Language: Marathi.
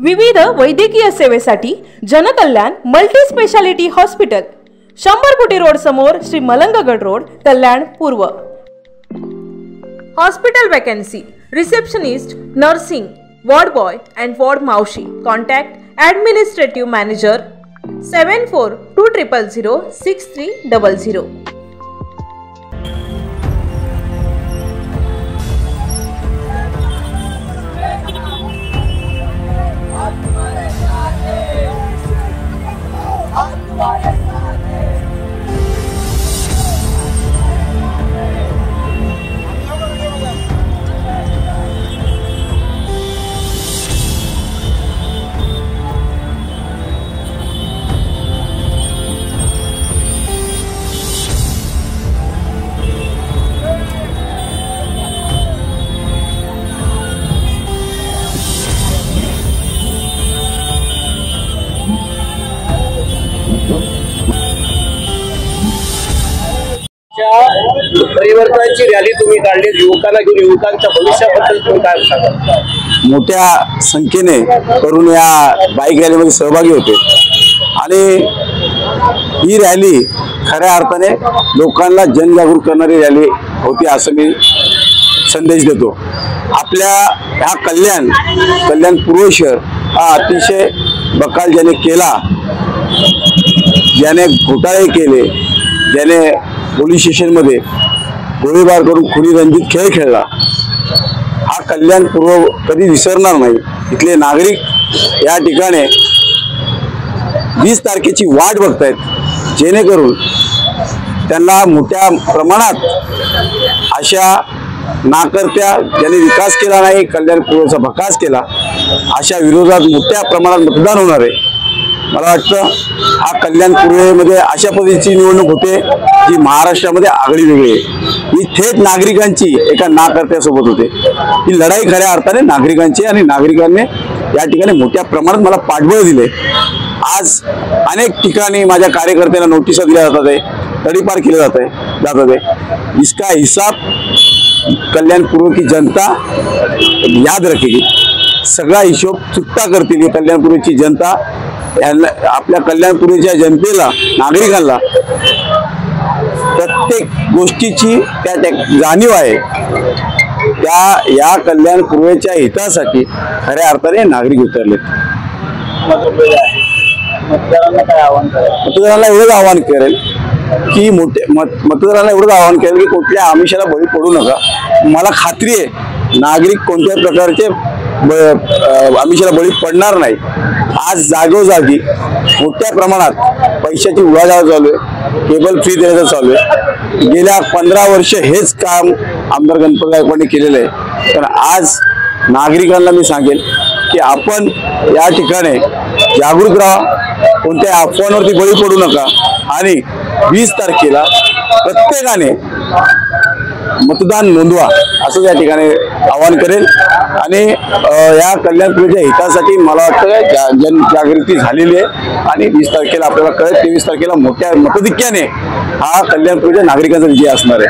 विविध वैद्यकीय सेवेसाठी जनकल्याण मल्टी स्पेशालिटी हॉस्पिटल 100 कोटी रोड समोर श्री मलंगगड रोड कल्याण पूर्व। Hospital vacancy receptionist, nursing, ward boy and ward मावशी। Contact Administrative Manager 7420006300। परिवर्तनाची रॅली तुम्ही काढली, युवकांना घेऊन युवकांच्या भविष्याबद्दल तुम्ही काय सांगाल? मोठ्या संख्येने तरुण या बाईक रॅलीमध्ये सहभागी होते आणि ही रॅली खऱ्या अर्थाने लोकांना जनजागृत करणारी रॅली होती असं मी संदेश देतो। आपल्या ह्या कल्याण पूर्व शहर हा अतिशय बकाल ज्याने केला, ज्याने घोटाळे केले, ज्याने पोलीस स्टेशनमध्ये गोळीबार करून खुनी रंजित खेळ खेळला, हा कल्याण पूर्व कधी विसरणार नाही। इथले नागरिक या ठिकाणी 20 तारखेची वाट बघतायत, जेणेकरून त्यांना मोठ्या प्रमाणात अशा नाकर्त्या ज्यांनी विकास केला नाही, कल्याण पूर्वचा भकास केला, अशा विरोधात मोठ्या प्रमाणात मतदान होणार आहे। मला वाटतं हा कल्याण पूर्वेमध्ये अशा पद्धतीची निवडणूक होते जी महाराष्ट्रामध्ये आगळी वेगळी आहे। ही थेट नागरिकांची एका नाकर्त्यासोबत होते। ही लढाई खऱ्या अर्थाने नागरिकांची आणि नागरिकांनी या ठिकाणी मोठ्या प्रमाणात मला पाठबळ दिले। आज अनेक ठिकाणी माझ्या कार्यकर्त्यांना नोटिसा दिल्या जातात आहे, तडीपार केले जात आहे। इसका हिसाब कल्याण पूर्व की जनता याद रखेगी। सगळा हिशोब चुकता करतील कल्याण पूर्वची जनता। आपल्या कल्याण पूर्वच्या जनतेला, नागरिकांना प्रत्येक गोष्टीची त्या जाणीव आहे। या कल्याण पूर्वेच्या हितासाठी खऱ्या अर्थाने नागरिक उतरलेत। मतदारांना एवढंच आवाहन करेल की मतदारांना एवढंच आवाहन करेल की कुठल्या आमिषाला बळी पडू नका। मला खात्री आहे नागरिक कोणत्याही प्रकारचे आमिषाला बळी पडणार नाही। आज जागोजागी मोठ्या प्रमाणात पैशाची उलाढाल चालू आहे, केबल फ्री देण्याचं चालू आहे। गेल्या 15 वर्ष हेच काम आमदार गणपत गायकवाडने केलेलं आहे। तर आज नागरिकांना मी सांगेल की आपण या ठिकाणी जागरूक राहा, कोणत्या अफवांवरती बळी पडू नका आणि 20 तारखेला प्रत्येकाने मतदान नोंदवा असं या ठिकाणी आवाहन करेल। आणि या कल्याण पूर्वेच्या हितासाठी मला वाटतं जनजागृती झालेली आहे आणि 20 तारखेला आपल्याला कळेल। 23 तारखेला मोठ्या मतधिक्याने हा कल्याण पूर्वेच्या नागरिकांचा विजय असणार आहे।